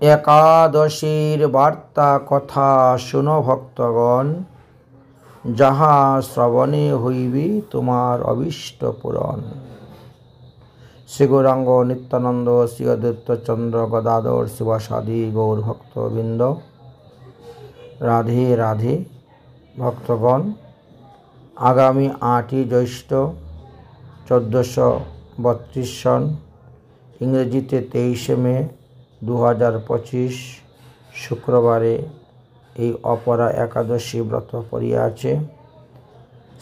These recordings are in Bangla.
একাদশীর বার্তা কথা শুনো ভক্তগণ, যাহা শ্রবণে হইবে তোমার অভীষ্ট পূরণ। শ্রী গৌরাঙ্গ নিত্যানন্দ শ্রী অদ্বৈত চন্দ্র গদাধর শিবাসাদি গৌর ভক্তবৃন্দ, রাধে রাধে ভক্তগণ। আগামী 8ই জ্যৈষ্ঠ 1432 সন, ইংরেজিতে 23শে মে 2025 শুক্রবারে এই অপরা একাদশী ব্রত পড়িয়াছে।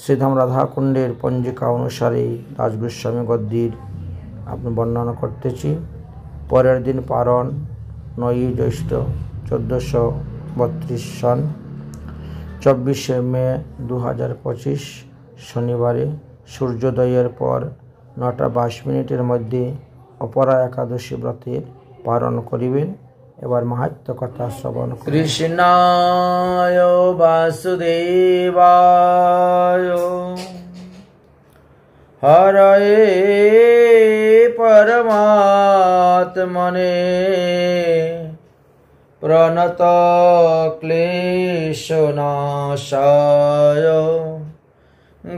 শ্রীধাম রাধাকুণ্ডের পঞ্জিকা অনুসারে দাস গোস্বামী গদ্দির আপনি বর্ণনা করতেছি। পরের দিন পারণ 9ই জ্যৈষ্ঠ 1432 সন, 24শে মে 2025 শনিবারে সূর্যোদয়ের পর 9:22 মধ্যে অপরা একাদশী ব্রতের পালন করিবেন। এবার মাহাত্ম্য কথা শ্রবণ। কৃষ্ণায় বাসুদেবায় হরয়ে পরমাত্মনে প্রণত ক্লেশনাশায়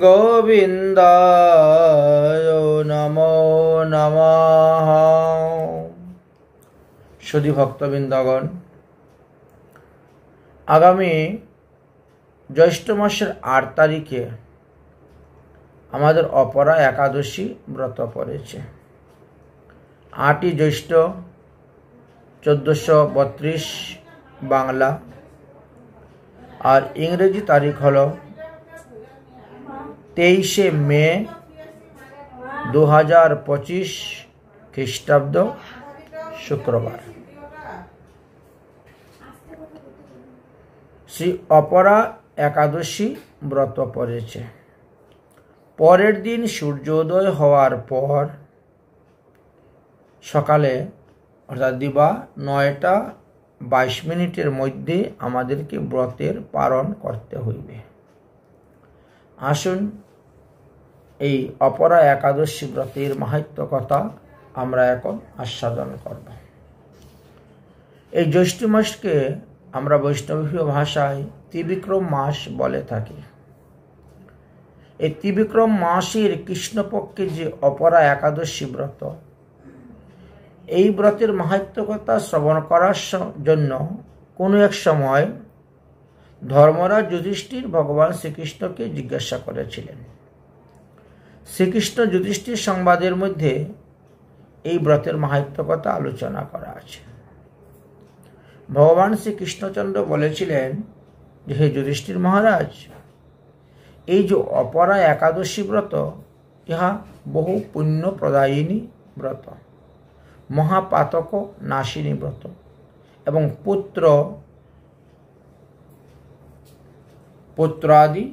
গোবিন্দায় নমো নমঃ। সুধী ভক্তবৃন্দগণ, আগামী জ্যৈষ্ঠ মাসের 8 তারিখে আমাদের অপরা একাদশী ব্রত পড়েছে। 8ই জ্যৈষ্ঠ 1432 বাংলা, আর ইংরেজি তারিখ হল 23শে মে 2025 খ্রিস্টাব্দ শুক্রবার। শ্রী অপরা একাদশী ব্রত পড়েছে। পরের দিন সূর্যোদয় হওয়ার পর সকালে অর্থাৎ দিবা 9:22 মধ্যে আমাদেরকে ব্রতের পালন করতে হইবে। আসুন এই অপরা একাদশী ব্রতের মাহাত্ম্য কথা আমরা এখন আস্বাদন করব। এই জ্যৈষ্ঠ মাসকে আমরা বৈষ্ণবীয় ভাষায় ত্রিবিক্রম মাস বলে থাকি। এই ত্রিবিক্রম মাসের কৃষ্ণপক্ষে যে অপরা একাদশী ব্রত, এই ব্রতের মাহাত্ম্য কথা শ্রবণ করার জন্য কোনো এক সময় ধর্মরাজ যুধিষ্ঠির ভগবান শ্রীকৃষ্ণকে জিজ্ঞাসা করেছিলেন। শ্রীকৃষ্ণ যুধিষ্ঠির সংবাদের মধ্যে এই ব্রতের মাহাত্ম্য কথা আলোচনা করা আছে। ভগবান শ্রীকৃষ্ণচন্দ্র বলেছিলেন যে, হে যুধিষ্ঠির মহারাজ, এই যে অপরা একাদশী ব্রত, ইহা বহু পুণ্য প্রদায়িনী ব্রত, মহাপাতক নাশিনী ব্রত এবং পুত্রাদি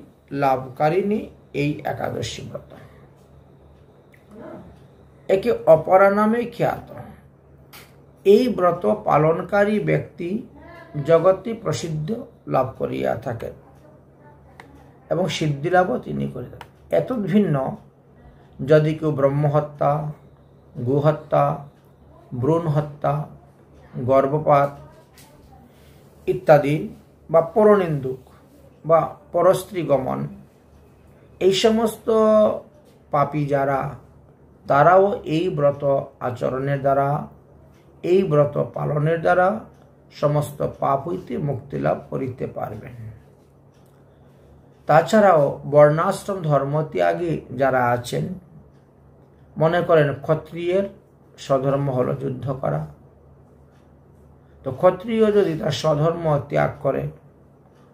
লাভকারিণী এই একাদশী ব্রত। একে অপরা নামে খ্যাত। এই ব্রত পালনকারী ব্যক্তি জগতে প্রসিদ্ধ লাভ করিয়া থাকেন এবং সিদ্ধিলাভও তিনি করে থাকেন। এত ভিন্ন, যদি কেউ ব্রহ্মহত্যা, গোহত্যা, ভ্রূণ হত্যা, গর্ভপাত ইত্যাদি বা পরনিন্দুক বা পরস্ত্রী গমন, এই সমস্ত পাপী যারা, তারাও এই ব্রত আচরণের দ্বারা, এই ব্রত পালনের দ্বারা সমস্ত পাপ হইতে মুক্তি লাভ করিতে পারবেন। তাছাড়াও বর্ণাশ্রম ধর্মত্যাগী যারা আছেন, মনে করেন ক্ষত্রিয়ের স্বধর্ম হলো যুদ্ধ করা, তো ক্ষত্রিয় যদি তার স্বধর্ম ত্যাগ করে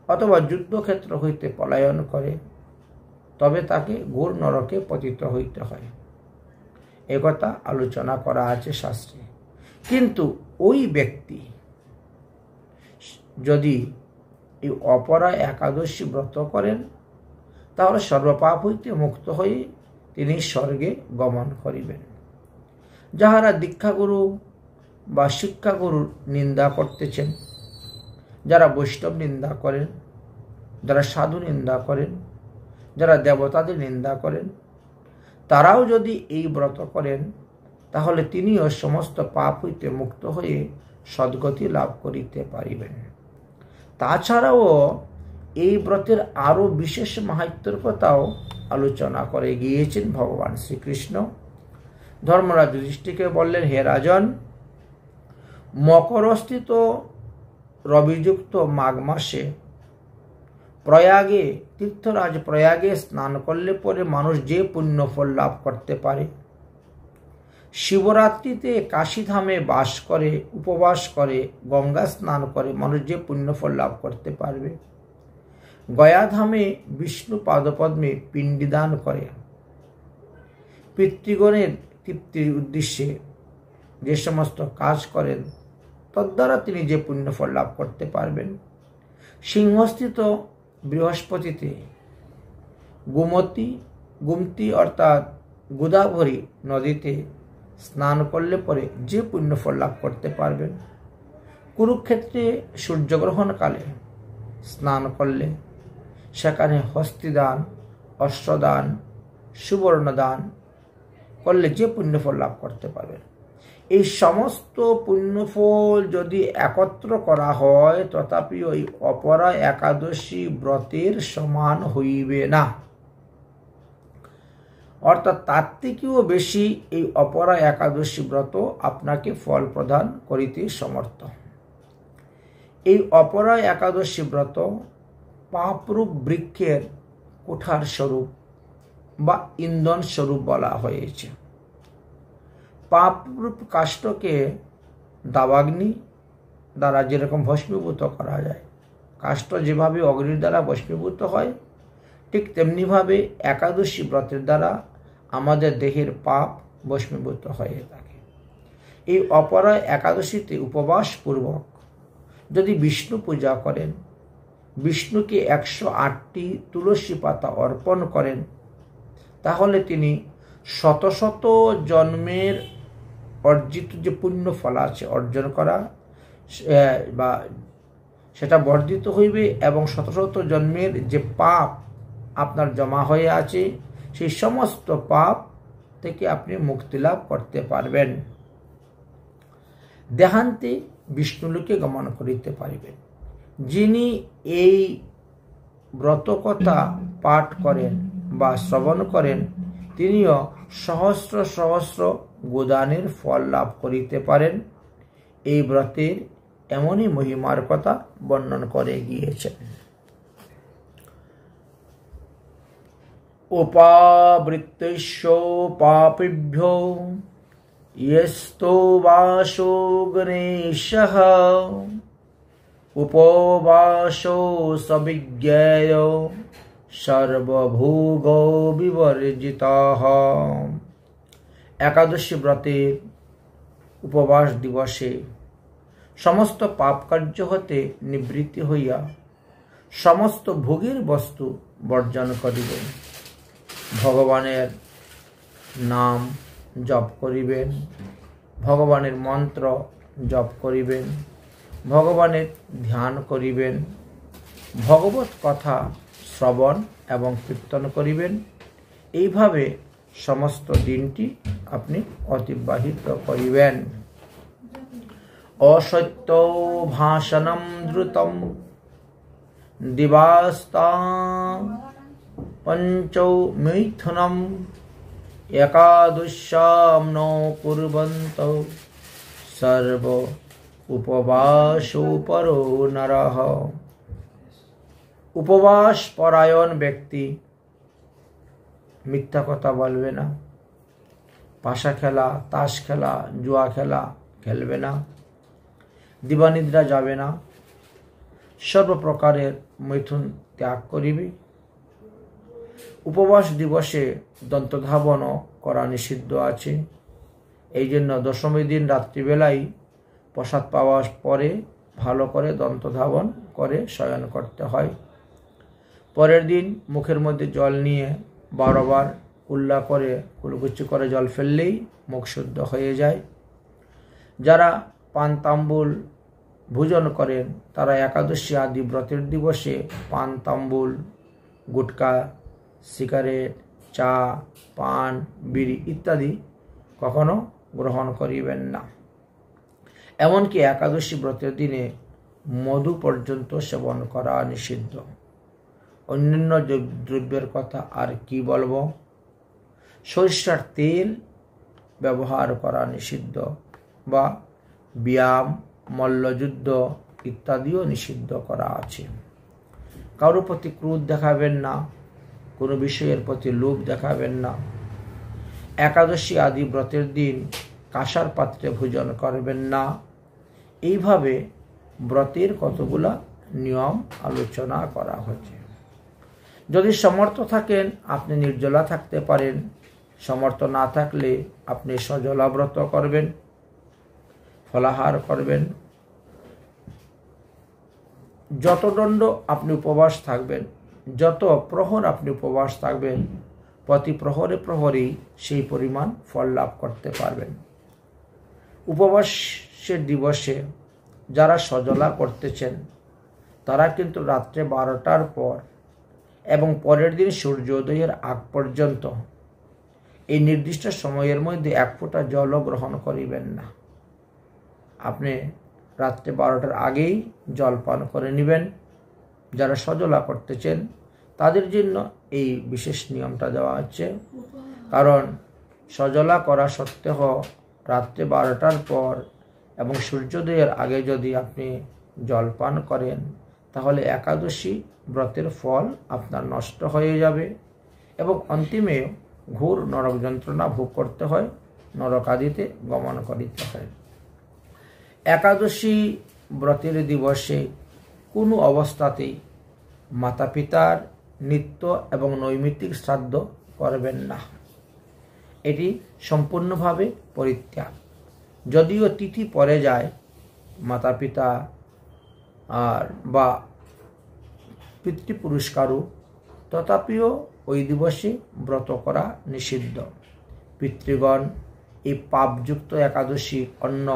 অথবা যুদ্ধক্ষেত্র হইতে পলায়ন করে, তবে তাকে ঘোর নরকে পতিত হইতে হয়। একথা আলোচনা করা আছে শাস্ত্রে। কিন্তু ওই ব্যক্তি যদি এই অপরা একাদশী ব্রত করেন, তাহলে সর্বপাপ হইতে মুক্ত হয়ে তিনি স্বর্গে গমন করিবেন। যাহারা দীক্ষাগুরু বা শিক্ষাগুরুর নিন্দা করতেছেন, যারা বৈষ্ণব নিন্দা করেন, যারা সাধু নিন্দা করেন, যারা দেবতাদের নিন্দা করেন, তারাও যদি এই ব্রত করেন, তাহলে তিনিও সমস্ত পাপ হইতে মুক্ত হয়ে সদ্গতি লাভ করিতে পারিবেন। তাছাড়াও এই ব্রতের আরো বিশেষ মাহাত্ম্যের কথাও আলোচনা করে গিয়েছেন ভগবান শ্রীকৃষ্ণ। ধর্মরাজ যুধিষ্ঠিরকে বললেন, হে রাজন, মকরস্থিত রবিযুক্ত মাঘ মাসে প্রয়াগে, তীর্থরাজ প্রয়াগে স্নান করলে পরে মানুষ যে পুণ্যফল লাভ করতে পারে, শিবরাত্রিতে কাশীধামে বাস করে, উপবাস করে, গঙ্গা স্নান করে মানুষ যে পুণ্যফল লাভ করতে পারবে, গয়াধামে বিষ্ণু পাদপদ্মে পিণ্ডিদান করে, পিতৃগণের তৃপ্তির উদ্দেশ্যে যে সমস্ত কাজ করেন তদ্বারা তিনি যে পুণ্যফল লাভ করতে পারবেন, সিংহস্থিত বৃহস্পতিতে গুমতি অর্থাৎ গোদাবরী নদীতে স্নান করলে পরে যে পুণ্যফল লাভ করতে পারবেন, কুরুক্ষেত্রে সূর্যগ্রহণকালে স্নান করলে সেখানে হস্তিদান, অশ্বদান, সুবর্ণদান করলে যে পুণ্যফল লাভ করতে পারবেন, এই সমস্ত পুণ্যফল যদি একত্র করা হয় তথাপি ওই অপরা একাদশী ব্রতের সমান হইবে না। অর্থাৎ তার থেকেও বেশি এই অপরা একাদশী ব্রত আপনাকে ফল প্রদান করিতে সমর্থ। এই অপরা একাদশী ব্রত পাপরূপ বৃক্ষের কুঠার স্বরূপ বা ইন্ধন স্বরূপ বলা হয়েছে। পাপরূপ কাষ্ঠকে দাবাগ্নি দ্বারা যেরকম ভস্মীভূত করা যায়, কাষ্ঠ যেভাবে অগ্নির দ্বারা ভস্মীভূত হয়, ঠিক তেমনিভাবে একাদশী ব্রতের দ্বারা আমাদের দেহের পাপ ভস্মীভূত হয়ে থাকে। এই অপরা একাদশীতে উপবাস পূর্বক যদি বিষ্ণু পূজা করেন, বিষ্ণুকে 108টি তুলসী পাতা অর্পণ করেন, তাহলে তিনি শত শত জন্মের অর্জিত যে পুণ্য ফল আছে অর্জন করা বা সেটা বর্ধিত হইবে এবং শত শত জন্মের যে পাপ আপনার জমা হয়ে আছে সেই সমস্ত পাপ থেকে আপনি মুক্তি লাভ করতে পারবেন। দেহান্তে বিষ্ণুলোকে গমন করিতে পারিবেন। যিনি এই ব্রতকথা পাঠ করেন বা শ্রবণ করেন তিনিও সহস্র সহস্র গোদানের ফল লাভ করিতে পারেন। এই ব্রতের এমনই মহিমার কথা বর্ণন করে গিয়েছেন। উপাবৃত্তিস্য পাপিভ্যো ইয়স্তো বাসো গণেশঃ উপবাসো সবিজ্ঞেয় সর্বভোগ বিবর্জিতঃ। একাদশী ব্রতের উপবাস দিবসে সমস্ত পাপ কার্য হতে নিবৃত্তি হইয়া সমস্ত ভোগের বস্তু বর্জন করিবেন। ভগবানের নাম জপ করিবেন, ভগবানের মন্ত্র জপ করিবেন, ভগবানের ধ্যান করিবেন, ভগবত কথা শ্রবণ এবং কীর্তন করিবেন। এইভাবে সমস্ত দিনটি আপনি অতিবাহিত করিবেন। অসত্য ভাষণম দ্রুতম দিবাস্তা পঞ্চৌ মিথুনম একাদশ্যাম ন কুর্বন্ত সর্ব উপবাসো পরো নরঃ। উপবাস পরায়ণ ব্যক্তি মিথ্যা কথা বলবে না, পাশা খেলা, তাস খেলা, জুয়া খেলা খেলবে না, দিবানিদ্রা যাবে না, সর্বপ্রকারের মৈথুন ত্যাগ করিবে। উপবাস দিবসে দন্তধাবনও করা নিষিদ্ধ আছে। এই জন্য দশমী দিন রাত্রিবেলায় প্রসাদ পাওয়ার পরে ভালো করে দন্তধাবন করে শয়ন করতে হয়। পরের দিন মুখের মধ্যে জল নিয়ে 12 বার কুল্লা করে কুলকুচি করে জল ফেললেই মুখ শুদ্ধ হয়ে যায়। যারা পান তাম্বুল ভোজন করেন তারা একাদশী আদি ব্রতের দিবসে পান তাম্বুল, গুটকা, সিগারেট, চা, পান, বিড়ি ইত্যাদি কখনো গ্রহণ করিবেন না। এমনকি একাদশী ব্রতের দিনে মধু পর্যন্ত সেবন করা নিষিদ্ধ। অন্যান্য দ্রব্যের কথা আর কি বলবো, সরিষার তেল ব্যবহার করা নিষিদ্ধ, বা ব্যায়াম, মল্লযুদ্ধ ইত্যাদিও নিষিদ্ধ করা আছে। কারোর প্রতি ক্রোধ দেখাবেন না, কোনো বিষয়ের প্রতি লোভ দেখাবেন না। একাদশী আদি ব্রতের দিন কাঁসার পাত্রে ভোজন করবেন না। এইভাবে ব্রতের কতগুলা নিয়ম আলোচনা করা হয়েছে। যদি সমর্থ থাকেন আপনি নির্জলা থাকতে পারেন, সমর্থ না থাকলে আপনি সজলা ব্রত করবেন, ফলাহার করবেন। যত দণ্ড আপনি উপবাস থাকবেন, যত প্রহর আপনি উপবাস থাকবেন, প্রতি প্রহরে প্রহরেই সেই পরিমাণ ফল লাভ করতে পারবেন। উপবাসের দিবসে যারা সজলা করতেছেন তারা কিন্তু রাত্রে 12টার পর এবং পরের দিন সূর্যোদয়ের আগ পর্যন্ত এই নির্দিষ্ট সময়ের মধ্যে এক ফোঁটা জলও গ্রহণ করিবেন না। আপনি রাত্রে 12টার আগেই জল পান করে নেবেন। যারা সজলা করতেছেন তাদের জন্য এই বিশেষ নিয়মটা দেওয়া হচ্ছে। কারণ সজলা করা সত্ত্বেও রাত্রে 12টার পর এবং সূর্যোদয়ের আগে যদি আপনি জল পান করেন তাহলে একাদশী ব্রতের ফল আপনার নষ্ট হয়ে যাবে এবং অন্তিমে ঘোর নরক যন্ত্রণা ভোগ করতে হয়, নরকাদিতে গমন করিতে হয়। একাদশী ব্রতের দিবসে কোনো অবস্থাতেই মাতা পিতার নিত্য এবং নৈমিত্তিক শ্রাদ্ধ করবেন না। এটি সম্পূর্ণভাবে পরিত্যাগ। যদিও তিথি পরে যায় মাতা পিতা আর বা পিতৃপুরস্কারও, তথাপিও ওই দিবসে ব্রত করা নিষিদ্ধ। পিতৃগণ এই পাপযুক্ত একাদশী অন্ন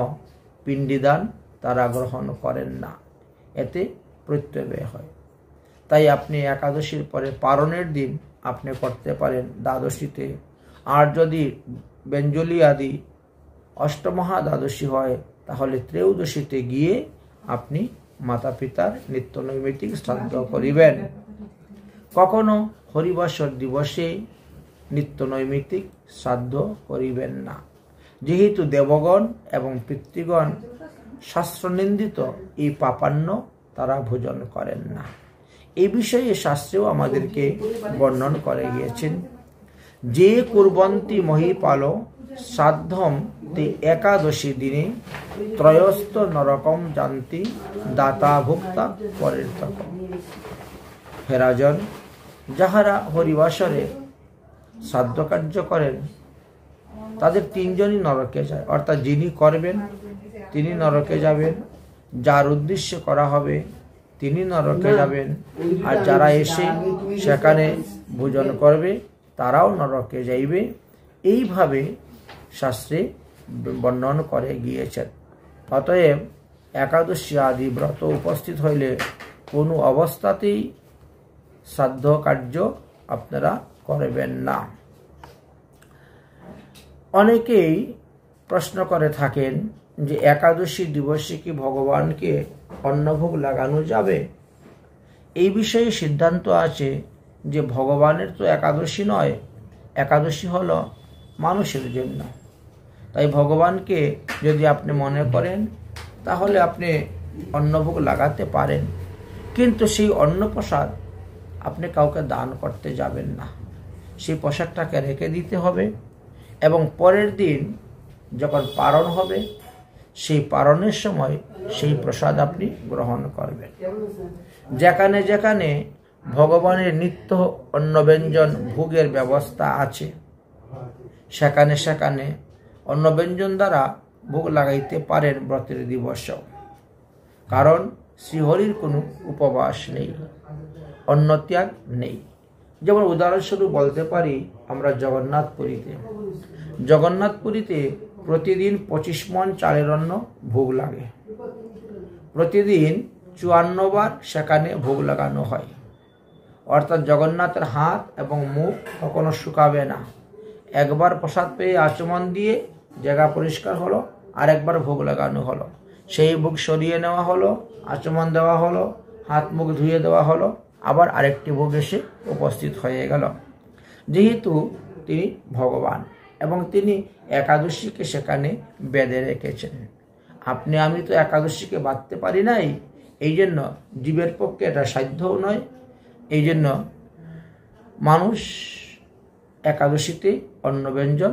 পিণ্ডিদান তারা গ্রহণ করেন না, এতে প্রত্যয় হয়। তাই আপনি একাদশীর পরে পারণের দিন আপনি করতে পারেন দ্বাদশীতে। আর যদি বেঞ্জলি আদি অষ্টমহা দ্বাদশী হয় তাহলে ত্রয়োদশীতে গিয়ে আপনি মাতা পিতার নিত্য নৈমিত্তিক শ্রাদ্ধ করিবেন। কখনো হরিবাসর দিবসে নিত্য নৈমিত্তিক শ্রাদ্ধ করিবেন না, যেহেতু দেবগণ এবং পিতৃগণ শাস্ত্রনিন্দিত এই পাপান্ন তারা ভোজন করেন না। এই বিষয়ে শাস্ত্রেও আমাদেরকে বর্ণন করে গিয়েছেন। যে কুর্বন্তি মহিপাল শ্রাদ্ধম তে একাদশী দিনে ত্রয়স্থ নরকম জান্তি দাতা ভুক্তা পরির্তক। হে রাজন, যাহারা হরিবাসরে শ্রাদ্ধ কার্য করেন তাদের তিনজনই নরকে যায়। অর্থাৎ যিনি করবেন তিনি নরকে যাবেন, যার উদ্দেশ্যে করা হবে তিনি নরকে যাবেন, আর যারা এসে সেখানে ভোজন করবে তারাও নরকে যাইবে। এইভাবে শাস্ত্রে বর্ণন করে গিয়েছেন। অতএব একাদশী আদি ব্রত উপস্থিত হইলে কোনো অবস্থাতেই শ্রাদ্ধ কার্য আপনারা করবেন না। অনেকেই প্রশ্ন করে থাকেন যে একাদশী দিবসে কি ভগবানকে অন্নভোগ লাগানো যাবে? এই বিষয়ে সিদ্ধান্ত আছে যে ভগবানের তো একাদশী নয়, একাদশী হলো মানুষের জন্য। তাই ভগবানকে যদি আপনি মনে করেন তাহলে আপনি অন্নভোগ লাগাতে পারেন, কিন্তু সেই অন্নপ্রসাদ আপনি কাউকে দান করতে যাবেন না। সেই প্রসাদটাকে রেখে দিতে হবে এবং পরের দিন যখন পারণ হবে সেই পারণের সময় সেই প্রসাদ আপনি গ্রহণ করবেন। যেখানে যেখানে ভগবানের নিত্য অন্নব্যঞ্জন ভোগের ব্যবস্থা আছে সেখানে সেখানে অন্নব্যঞ্জন দ্বারা ভোগ লাগাইতে পারেন ব্রতের দিবস। কারণ শ্রীহরির কোনো উপবাস নেই, অন্নত্যাগ নেই। যেমন উদাহরণস্বরূপ বলতে পারি আমরা জগন্নাথপুরীতে প্রতিদিন 25 মণ চালের অন্ন ভোগ লাগে। প্রতিদিন 54 বার সেখানে ভোগ লাগানো হয়। অর্থাৎ জগন্নাথের হাত এবং মুখ কখনো শুকাবে না। একবার প্রসাদ পেয়ে আচমন দিয়ে জায়গা পরিষ্কার হলো, আরেকবার ভোগ লাগানো হলো, সেই ভোগ সরিয়ে নেওয়া হলো, আচমন দেওয়া হলো, হাত মুখ ধুয়ে দেওয়া হলো, আবার আরেকটি ভোগ এসে উপস্থিত হয়ে গেল। যেহেতু তিনি ভগবান এবং তিনি একাদশীকে সেখানে বেঁধে রেখেছেন, আপনি আমি তো একাদশীকে বাঁধতে পারি নাই, এই জন্য জীবের পক্ষে এটা সাধ্যও নয়। এই জন্য মানুষ একাদশীতে অন্ন ব্যঞ্জন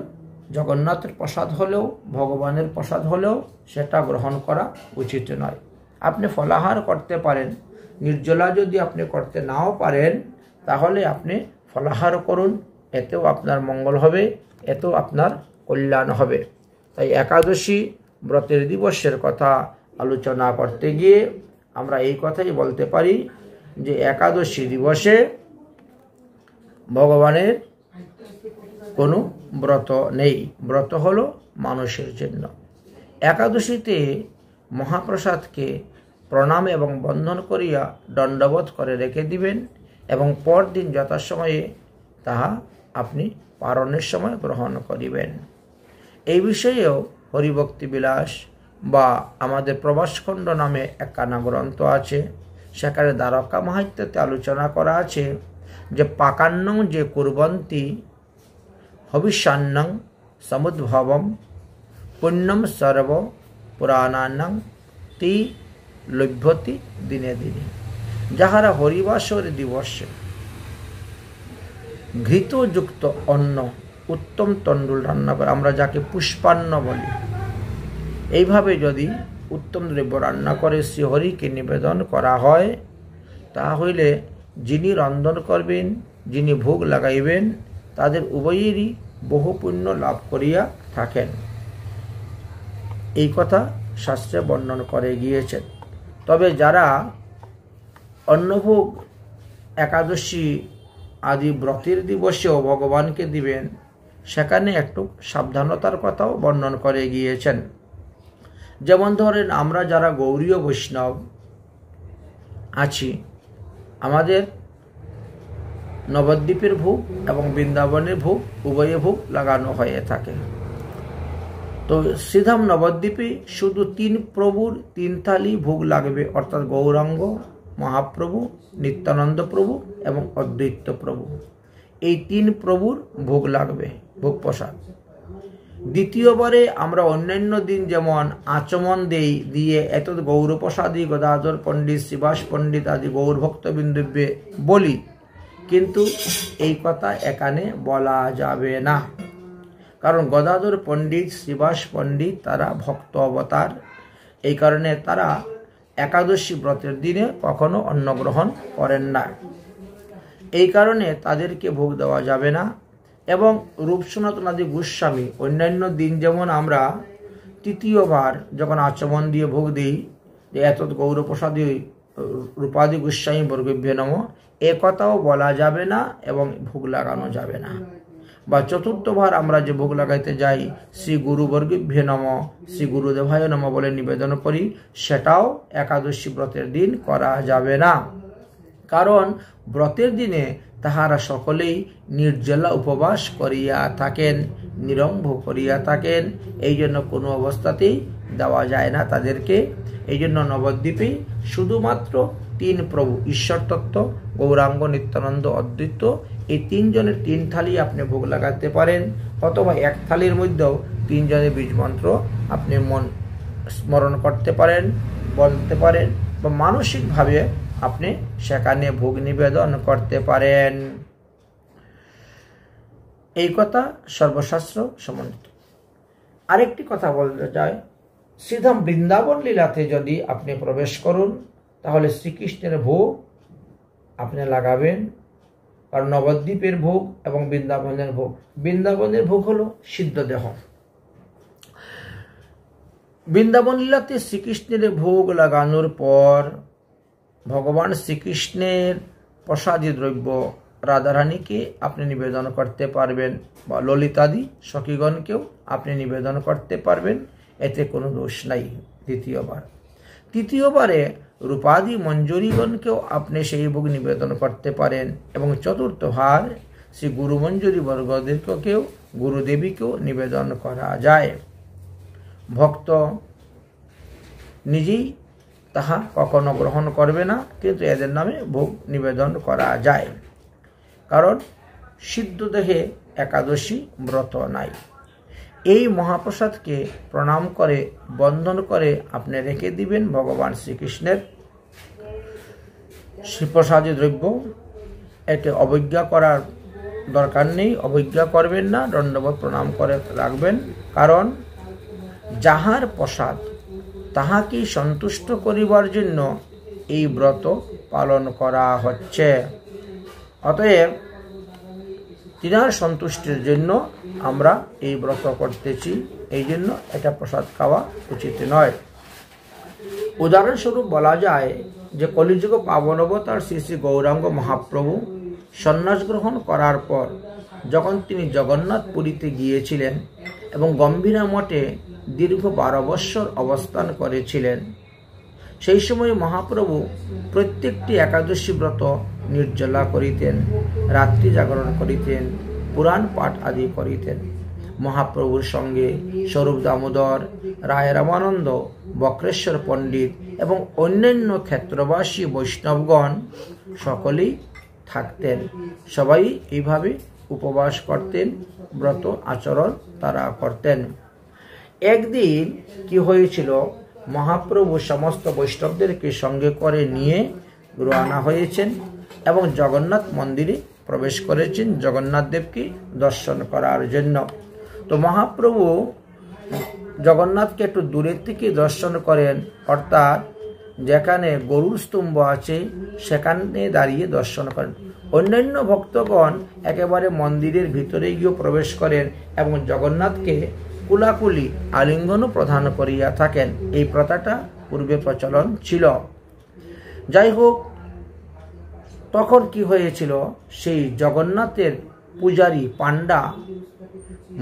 জগন্নাথের প্রসাদ হলেও, ভগবানের প্রসাদ হলেও সেটা গ্রহণ করা উচিত নয়। আপনি ফলাহার করতে পারেন, নির্জলা যদি আপনি করতে নাও পারেন তাহলে আপনি ফলাহার করুন, এতেও আপনার মঙ্গল হবে, এতেও আপনার কল্যাণ হবে। তাই একাদশী ব্রতের দিবসের কথা আলোচনা করতে গিয়ে আমরা এই কথাই বলতে পারি যে একাদশী দিবসে ভগবানের কোনো ব্রত নেই, ব্রত হলো মানুষের জন্য। একাদশীতে মহাপ্রসাদকে প্রণাম এবং বন্ধন করিয়া দণ্ডবোধ করে রেখে দিবেন এবং পরদিন যথাসময়ে তাহা আপনি পারণের সময় গ্রহণ করিবেন। এই বিষয়েও হরিভক্তি বিলাস বা আমাদের প্রবাসখণ্ড নামে একখানা গ্রন্থ আছে, সেখানে দ্বারকা মাহাত্ম্যতে আলোচনা করা আছে যে পাকান্নং যে কুর্বন্তি হবিষ্যান্নং সমুদ্ভবম পুণ্যম সর্ব পুরাণান্নং তি লভ্যতি দিনে দিনে। যাহারা হরিবাসর দিবসে ঘৃতযুক্ত অন্ন উত্তম তণ্ডুল রান্না করে, আমরা যাকে পুষ্পান্ন বলি, এইভাবে যদি উত্তম দ্রব্য রান্না করে শ্রীহরিকে নিবেদন করা হয়, তাহলে যিনি রন্ধন করবেন, যিনি ভোগ লাগাইবেন, তাদের উভয়েরই বহু পুণ্য লাভ করিয়া থাকেন। এই কথা শাস্ত্রে বর্ণন করে গিয়েছেন। তবে যারা অন্নভোগ একাদশী আদি ব্রতের দিবসেও ভগবানকে দিবেন, সেখানে একটু সাবধানতার কথাও বর্ণন করে গিয়েছেন। যেমন ধরেন আমরা যারা গৌড়ীয় বৈষ্ণব আছি, আমাদের নবদ্বীপের ভোগ এবং বৃন্দাবনের ভোগ উভয় ভোগ লাগানো হয়ে থাকে। তো শ্রীধাম নবদ্বীপে শুধু তিন প্রভুর তিন থালি ভোগ লাগবে, অর্থাৎ গৌরাঙ্গ মহাপ্রভু, নিত্যানন্দ প্রভু এবং অদ্বৈত প্রভু, এই তিন প্রভুর ভোগ লাগবে, ভোগ প্রসাদ। দ্বিতীয়বারে আমরা অন্যান্য দিন যেমন আচমন দিয়ে এত গৌরপ্রসাদী গদাধর পণ্ডিত, শ্রীবাস পণ্ডিত আদি গৌরভক্তবৃন্দব্যে বলি, কিন্তু এই কথা এখানে বলা যাবে না। কারণ গদাধর পণ্ডিত, শ্রীবাস পণ্ডিত তারা ভক্ত অবতার, এই কারণে তারা একাদশী ব্রতের দিনে কখনো অন্ন গ্রহণ করেন না, এই কারণে তাদেরকে ভোগ দেওয়া যাবে না। এবং রূপ সনাতনাদি গোস্বামী অন্যান্য দিন যেমন আমরা তৃতীয়বার যখন আচমন দিয়ে ভোগ দিই যে এত গৌরপ্রসাদী রূপাদি গোস্বামী বর্গভ্যে নম, এ কথাও বলা যাবে না এবং ভোগ লাগানো যাবে না। বা চতুর্থবার আমরা যে ভোগ লাগাইতে যাই শ্রী গুরু বর্গভ্যে নম, শ্রী গুরুদেবায় নম বলে নিবেদন করি, সেটাও একাদশী ব্রতের দিন করা যাবে না। কারণ ব্রতের দিনে তাহারা সকলেই নির্জলা উপবাস করিয়া থাকেন, নিরম্ভ করিয়া থাকেন, এই জন্য কোনো অবস্থাতেই দেওয়া যায় না তাদেরকে। এই জন্য নবদ্বীপে শুধুমাত্র তিন প্রভু ঈশ্বর তত্ত্ব, গৌরাঙ্গ, নিত্যানন্দ, অদ্বৈত, এই তিনজনের তিন থালি আপনি ভোগ লাগাতে পারেন, অথবা এক থালির মধ্যেও তিনজনের বীজ মন্ত্র আপনি মন স্মরণ করতে পারেন, বলতে পারেন, বা মানসিকভাবে আপনি সেখানে ভোগ নিবেদন করতে পারেন। এই কথা সর্বশাস্ত্র সম্বন্ধিত। আরেকটি কথা বলতে চাই, শ্রীধাম বৃন্দাবন লীলাতে যদি আপনি প্রবেশ করুন তাহলে শ্রীকৃষ্ণের ভোগ আপনি লাগাবেন। কারণ নবদ্বীপের ভোগ এবং বৃন্দাবনের ভোগ, বৃন্দাবনের ভোগ হলো সিদ্ধ দেহ। বৃন্দাবন লীলাতে শ্রীকৃষ্ণের ভোগ লাগানোর পর ভগবান শ্রীকৃষ্ণের প্রসাদী দ্রব্য রাধারানীকে আপনি নিবেদন করতে পারবেন, বা ললিতাদি সখীগণকেও আপনি নিবেদন করতে পারবেন, এতে কোনো দোষ নাই। তৃতীয়বারে রূপাদি মঞ্জুরিগণকেও আপনি সেই ভোগ নিবেদন করতে পারেন, এবং চতুর্থবার শ্রী গুরু মঞ্জুরি বর্গদেরকেও, গুরুদেবীকেও নিবেদন করা যায়। ভক্ত নিজেই তাহা কখনো গ্রহণ করবে না, কিন্তু এদের নামে ভোগ নিবেদন করা যায়, কারণ সিদ্ধ দেহে একাদশী ব্রত নাই। এই মহাপ্রসাদকে প্রণাম করে বন্ধন করে আপনি রেখে দিবেন ভগবান শ্রীকৃষ্ণের শ্রীপ্রসাদী দ্রব্য। একে অবজ্ঞা করার দরকার নেই, অবজ্ঞা করবেন না, দণ্ডবোধ প্রণাম করে রাখবেন, কারণ যাহার প্রসাদ তাহাকে সন্তুষ্ট করিবার জন্য এই ব্রত পালন করা হচ্ছে। অতএব তিনার সন্তুষ্টির জন্য আমরা এই ব্রত করতেছি, এই জন্য এটা প্রসাদ খাওয়া উচিত নয়। উদাহরণস্বরূপ বলা যায় যে কলিযুগ পাবন অবতার শ্রী শ্রী গৌরাঙ্গ মহাপ্রভু সন্ন্যাস গ্রহণ করার পর যখন তিনি জগন্নাথ পুরীতে গিয়েছিলেন এবং গম্ভীরা মঠে দীর্ঘ 12 বৎসর অবস্থান করেছিলেন, সেই সময় মহাপ্রভু প্রত্যেকটি একাদশী ব্রত নির্জলা করিতেন, রাত্রি জাগরণ করিতেন, পুরাণ পাঠ আদি করিতেন। মহাপ্রভুর সঙ্গে স্বরূপ দামোদর, রায় রামানন্দ, বক্রেশ্বর পণ্ডিত এবং অন্যান্য ক্ষেত্রবাসী বৈষ্ণবগণ সকলেই থাকতেন। সবাই এইভাবে উপবাস করতেন, ব্রত আচরণ তারা করতেন। একদিন কি হয়েছিল, মহাপ্রভু সমস্ত বৈষ্ণবদেরকে সঙ্গে করে নিয়ে রওনা হয়েছেন এবং জগন্নাথ মন্দিরে প্রবেশ করেছেন জগন্নাথ দেবকে দর্শন করার জন্য। তো মহাপ্রভু জগন্নাথকে একটু দূরের থেকে দর্শন করেন, অর্থাৎ যেখানে গরুর স্তম্ভ আছে সেখানে দাঁড়িয়ে দর্শন করেন। অন্যান্য ভক্তগণ একেবারে মন্দিরের ভিতরে গিয়ে প্রবেশ করেন এবং জগন্নাথকে কুলাকুলি আলিঙ্গনও প্রদান করিয়া থাকেন। এই প্রথাটা পূর্বে প্রচলন ছিল। যাই হোক, তখন কি হয়েছিল, সেই জগন্নাথের পূজারী পাণ্ডা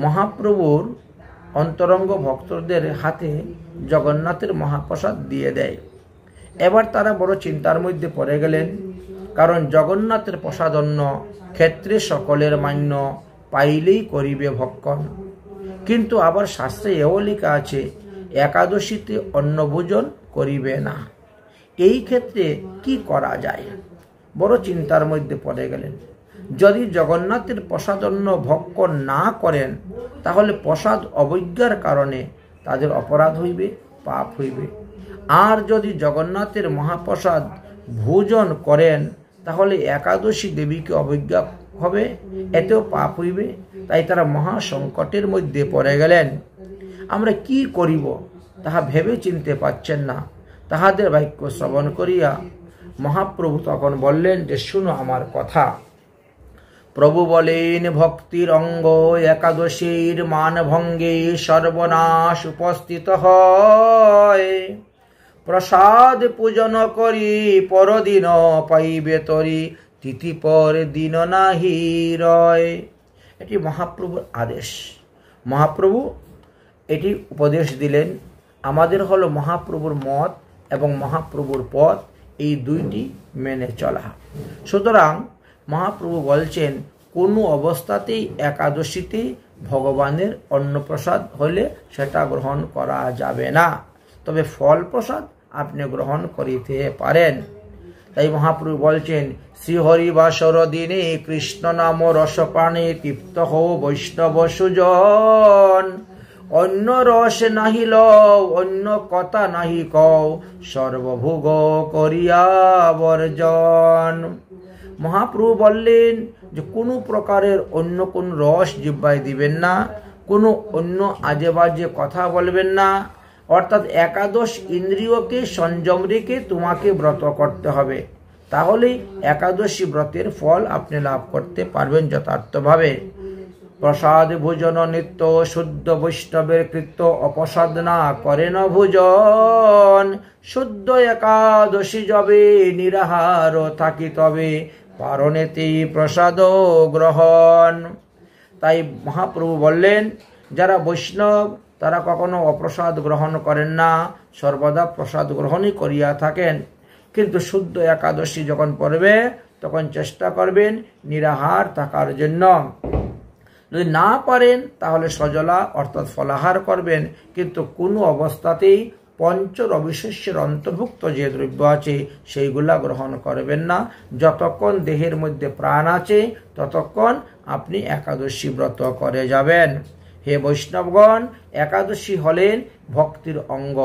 মহাপ্রভুর অন্তরঙ্গ ভক্তদের হাতে জগন্নাথের মহাপ্রসাদ দিয়ে দেয়। এবার তারা বড় চিন্তার মধ্যে পড়ে গেলেন, কারণ জগন্নাথের প্রসাদন্ন ক্ষেত্রে সকলের মান্য, পাইলেই করিবে ভক্ষণ। কিন্তু আবার শাস্ত্রে এও লেখা আছে একাদশীতে অন্নভোজন করিবে না। এই ক্ষেত্রে কি করা যায়? বড় চিন্তার মধ্যে পড়ে গেলেন। যদি জগন্নাথের প্রসাদন্ন ভক্ষণ না করেন তাহলে প্রসাদ অবজ্ঞার কারণে তাদের অপরাধ হইবে, পাপ হইবে। আর যদি জগন্নাথের মহাপ্রসাদ ভোজন করেন তাহলে একাদশী দেবীকে অবজ্ঞা হবে, এতেও পাপ হইবে। তাই তারা মহা সংকটের মধ্যে পড়ে গেলেন। আমরা কি করিব তাহা ভেবে চিনতে পাচ্ছেন না। তাহাদের বাক্য শ্রবণ করিয়া মহাপ্রভু তখন বললেন যে, শুনো আমার কথা। প্রভু বলেন, ভক্তির অঙ্গ একাদশীর মান ভঙ্গে সর্বনাশ উপস্থিত হয়। প্রসাদ পূজন করি পরদিন পাইবে তরি, তিথি পর দিন নাহি রয়। এটি মহাপ্রভুর আদেশ। মহাপ্রভু এটি উপদেশ দিলেন। আমাদের হলো মহাপ্রভুর মত এবং মহাপ্রভুর পথ, এই দুইটি মেনে চলা। সুতরাং মহাপ্রভু বলছেন, কোনো অবস্থাতেই একাদশীতে ভগবানের অন্নপ্রসাদ হলে সেটা গ্রহণ করা যাবে না, তবে ফল প্রসাদ আপনি গ্রহণ করিতে পারেন। তাই মহাপ্রভু বলছেন, শ্রীহরি বাসর দিনে কৃষ্ণ নাম রসপানে তৃপ্ত হও বৈষ্ণব সুজন। অন্য রস নাহি লও, অন্য কথা নাহি কও, সর্বভোগ করিয়া বর্জন। মহাপ্রভু বললেন যে কোনো প্রকারের অন্য কোন রস জিহ্বায় দিবেন না, কোনো অন্য আজে বাজে কথা বলবেন না। অর্থাৎ একাদশ ইন্দ্রিয়কে সংযম রেখে তোমাকে ব্রত করতে হবে, তাহলে একাদশী ব্রতের ফল আপনি লাভ করতে পারবেন যথার্থভাবে। প্রসাদ ভোজন নিত্য শুদ্ধ বৈষ্ণবের কৃত্য, অপ্রসাদ না করেন ভোজন। শুদ্ধ একাদশী যবে নিরাহার থাকি তবে, পারণেতে প্রসাদ গ্রহণ। তাই মহাপ্রভু বললেন, যারা বৈষ্ণব তারা কখনো অপ্রসাদ গ্রহণ করেন না, সর্বদা প্রসাদ গ্রহণই করিয়া থাকেন। কিন্তু শুদ্ধ একাদশী যখন পড়বে তখন চেষ্টা করবেন নিরাহার থাকার জন্য। যদি না পারেন তাহলে সজলা অর্থাৎ ফলাহার করবেন, কিন্তু কোনো অবস্থাতেই পঞ্চ রবিশস্যের অন্তর্ভুক্ত যে দ্রব্য আছে সেইগুলা গ্রহণ করবেন না। যতক্ষণ দেহের মধ্যে প্রাণ আছে ততক্ষণ আপনি একাদশী ব্রত করে যাবেন। হে বৈষ্ণবগণ, একাদশী হলেন ভক্তির অঙ্গ।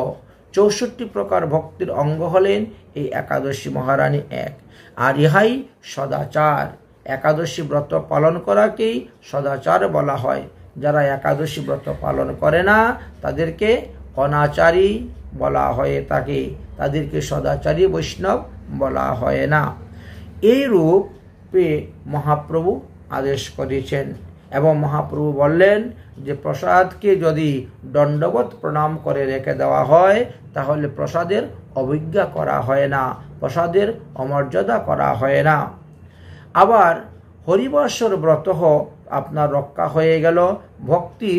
64 প্রকার ভক্তির অঙ্গ হলেন এই একাদশী মহারানী এক, আর ইহাই সদাচার। একাদশী ব্রত পালন করাকেই সদাচার বলা হয়। যারা একাদশী ব্রত পালন করে না তাদেরকে অনাচারী বলা হয়ে থাকে, তাদেরকে সদাচারী বৈষ্ণব বলা হয় না। এই রূপে মহাপ্রভু আদেশ করেছেন এবং মহাপ্রভু বললেন যে প্রসাদকে যদি দণ্ডবত প্রণাম করে রেখে দেওয়া হয় তাহলে প্রসাদের অবজ্ঞা করা হয় না, প্রসাদের অমর্যাদা করা হয় না। আবার হরিবর্ষর ব্রত আপনার রক্ষা হয়ে গেল, ভক্তি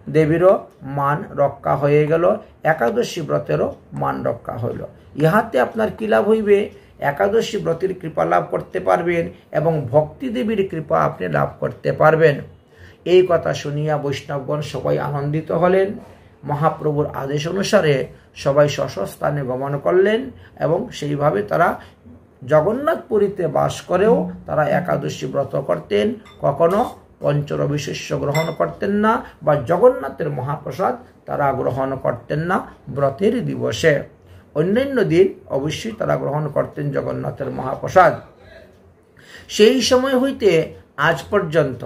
দেবীরও মান রক্ষা হয়ে গেল, একাদশী ব্রতেরও মান রক্ষা হইল। ইহাতে আপনার কি লাভ হইবে? একাদশী ব্রতের কৃপা লাভ করতে পারবেন এবং ভক্তি দেবীর কৃপা আপনি লাভ করতে পারবেন। এই কথা শুনিয়া বৈষ্ণবগণ সবাই আনন্দিত হলেন। মহাপ্রভুর আদেশ অনুসারে সবাই স্বস্থানে গমন করলেন এবং সেইভাবে তারা জগন্নাথপুরীতে বাস করেও তারা একাদশী ব্রত করতেন। কখনো পঞ্চরবিশস্য গ্রহণ করতেন না বা জগন্নাথের মহাপ্রসাদ তারা গ্রহণ করতেন না ব্রতের দিবসে। অন্যান্য দিন অবশ্যই তারা গ্রহণ করতেন জগন্নাথের মহাপ্রসাদ। সেই সময় হইতে আজ পর্যন্ত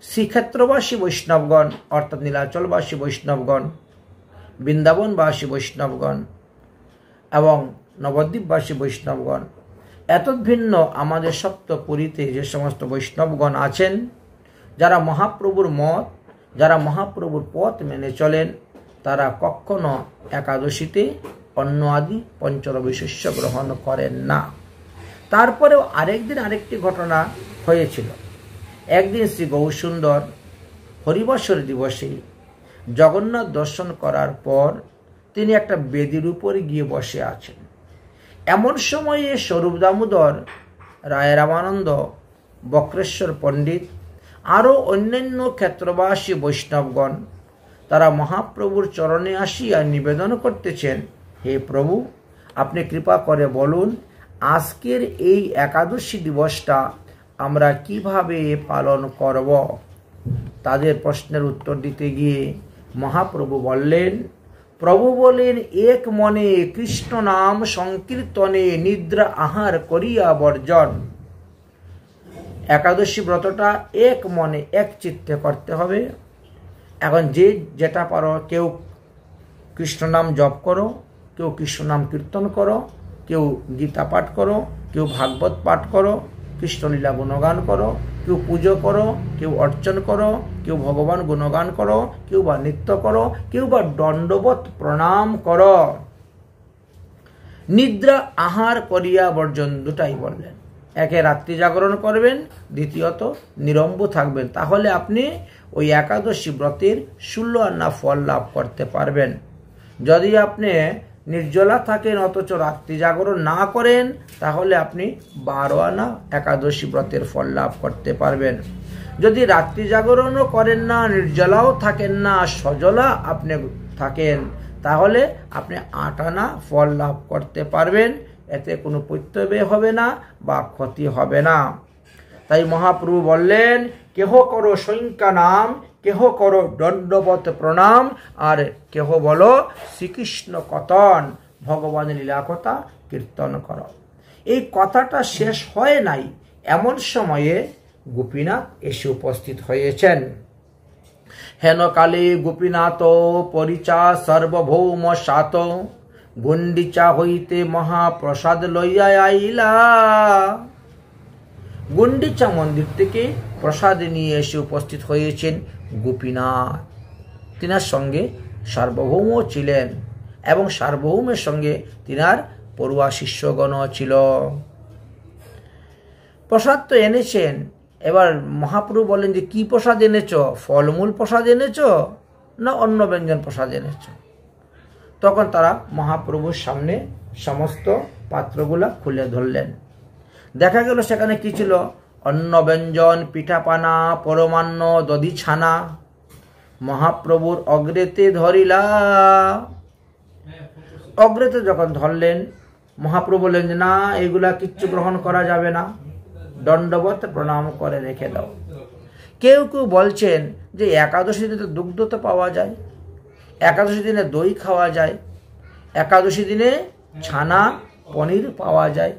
শ্রীক্ষেত্রবাসী বৈষ্ণবগণ অর্থাৎ নীলাচলবাসী বৈষ্ণবগণ, বৃন্দাবনবাসী বৈষ্ণবগণ এবং নবদ্বীপবাসী বৈষ্ণবগণ, এতদ্ভিন্ন আমাদের সপ্তপুরীতে যে সমস্ত বৈষ্ণবগণ আছেন, যারা মহাপ্রভুর মত, যারা মহাপ্রভুর পথ মেনে চলেন, তারা কখনো একাদশীতে অন্ন আদি পঞ্চরবিশস্য গ্রহণ করেন না। তারপরেও আরেকদিন আরেকটি ঘটনা হয়েছিল। একদিন শ্রী গৌরসুন্দর হরিবর্ষর দিবসে জগন্নাথ দর্শন করার পর তিনি একটা বেদির উপরে গিয়ে বসে আছেন। এমন সময়ে স্বরূপ দামোদর, রায় রামানন্দ, বক্রেশ্বর পণ্ডিত আরও অন্যান্য ক্ষেত্রবাসী বৈষ্ণবগণ তারা মহাপ্রভুর চরণে আসিয়া নিবেদন করতেছেন, হে প্রভু, আপনি কৃপা করে বলুন আজকের এই একাদশী দিবসটা আমরা কিভাবে পালন করব। তাদের প্রশ্নের উত্তর দিতে গিয়ে মহাপ্রভু বললেন, প্রভু বলেন, এক মনে কৃষ্ণ নাম সংকীর্তনে নিদ্রা আহার করিয়া বর্জন। একাদশী ব্রতটা এক মনে এক চিত্তে করতে হবে। এখন যে যেটা পারো, কেউ কৃষ্ণ নাম জপ করো, কেউ কৃষ্ণ নাম কীর্তন করো, কেউ গীতা পাঠ করো, কেউ ভাগবত পাঠ করো, কৃষ্ণলীলা গুণগান করো, কেউ পুজো করো, কেউ অর্চন করো, কেউ ভগবান গুণগান করো, কেউ বা নৃত্য করো, কেউ বা দণ্ডবত প্রণাম করো। নিদ্রা আহার করিয়া বর্জন, দুটাই বললেন। একে রাত্রি জাগরণ করবেন, দ্বিতীয়ত নিরম্ব থাকবেন, তাহলে আপনি ওই একাদশী ব্রতের 16 আনা ফল লাভ করতে পারবেন। যদি আপনি নির্জলা থাকেন অথচ রাত্রি জাগরণ না করেন তাহলে আপনি 12 আনা একাদশী ব্রতের ফল লাভ করতে পারবেন। যদি রাত্রি জাগরণও করেন না, নির্জলাও থাকেন না, সজলা আপনি থাকেন, তাহলে আপনি 8 আনা ফল লাভ করতে পারবেন। এতে কোনো প্রত্যয় হবে না বা ক্ষতি হবে না। তাই মহাপ্রভু বললেন, কেহ করো সংখ্যা নাম, কেহ করো দণ্ডবত প্রণাম, আর কেহ বলো শ্রীকৃষ্ণ কথন, ভগবানের লীলা কথা কীর্তন করো। এই কথাটা শেষ হয় নাই এমন সময়ে গোপীনাথ এসে উপস্থিত হয়েছেন। হেন কালে গোপীনাথ পরিচা সর্বভৌম সাত, গুন্ডিচা হইতে মহাপ্রসাদ লইয়া আইলা। গুন্ডিচা মন্দির থেকে প্রসাদ নিয়ে এসে উপস্থিত হয়েছেন গোপীনাথ। তিনার সঙ্গে সার্বভৌম ছিলেন এবং সার্বভৌমের সঙ্গে তিনার পড়ুয়া শিষ্যগণ ছিল। প্রসাদ তো এনেছেন। এবার মহাপ্রভু বলেন যে কি প্রসাদ এনেছ? ফলমূল প্রসাদ এনেছ না অন্ন ব্যঞ্জন প্রসাদ এনেছ? তখন তারা মহাপ্রভুর সামনে সমস্ত পাত্রগুলা খুলে ধরলেন। দেখা গেল সেখানে কি ছিল? অন্ন ব্যঞ্জন পিঠাপানা পরমান্ন দধি ছানা মহাপ্রভুর অগ্রেতে ধরিলা। অগ্রেতে যখন ধরলেন, মহাপ্রভু বললেন যে না, এগুলা কিচ্ছু গ্রহণ করা যাবে না, দণ্ডবত প্রণাম করে রেখে দাও। কেউ কেউ বলছেন যে একাদশী দিনে তো দুগ্ধ তো পাওয়া যায়, একাদশী দিনে দই খাওয়া যায়, একাদশী দিনে ছানা পনির পাওয়া যায়,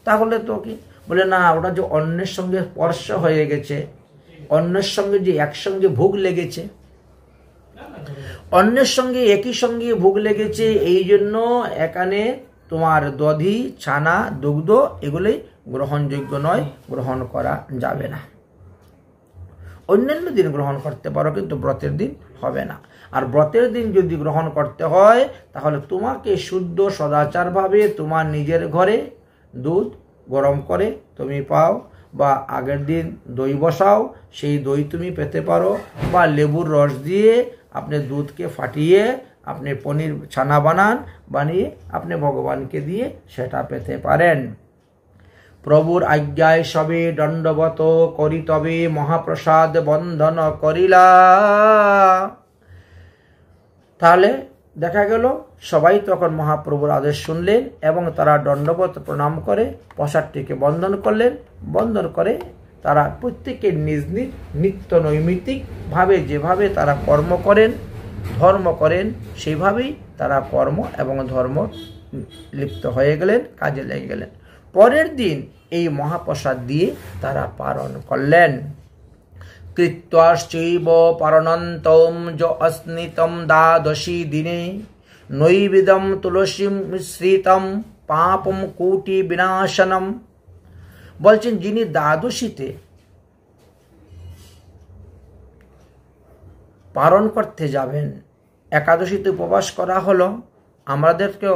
তাহলে তো কি? বলে না, ওটা যে অন্যের সঙ্গে স্পর্শ হয়ে গেছে, অন্যের সঙ্গে যে একসঙ্গে ভোগ লেগেছে, অন্যের সঙ্গে একই সঙ্গে ভোগ লেগেছে, এই জন্য এখানে তোমার দধি ছানা দুগ্ধ এগুলি গ্রহণযোগ্য নয়, গ্রহণ করা যাবে না। অন্যান্য দিন গ্রহণ করতে পারো, কিন্তু ব্রতের দিন হবে না। আর ব্রতের দিন যদি গ্রহণ করতে হয়, তাহলে তোমাকে শুদ্ধ সদাচারভাবে তোমার নিজের ঘরে দুধ গরম করে তুমি পাও, বা আগের দিন দই বসাও, সেই দই তুমি পেতে পারো, বা লেবুর রস দিয়ে আপনি দুধকে ফাটিয়ে আপনি পনির ছানা বানিয়ে আপনি ভগবানকে দিয়ে সেটা পেতে পারেন। প্রভুর আজ্ঞায় সবে দণ্ডবত করি তবে মহাপ্রসাদ বন্ধন করিলা। তাহলে দেখা গেল সবাই তখন মহাপ্রভুর আদেশ শুনলেন এবং তারা দণ্ডবত প্রণাম করে প্রসাদটিকে বন্ধন করলেন। বন্ধন করে তারা প্রত্যেকে নিজ নিজ নিত্য নৈমিত্তিকভাবে যেভাবে তারা কর্ম করেন, ধর্ম করেন, সেইভাবেই তারা কর্ম এবং ধর্ম লিপ্ত হয়ে গেলেন, কাজে লেগে গেলেন। পরের দিন এই মহাপ্রসাদ দিয়ে তারা পালন করলেন। কৃত্বাশ্চৈব পারণন্তম য অস্নিতম দ্বাদশী দিনে নৈবেদম তুলসী মিশ্রিতম পাপম কোটি বিনাশনম। বলছেন যিনি দ্বাদশীতে পালন করতে যাবেন, একাদশীতে উপবাস করা হলো, আমাদেরকেও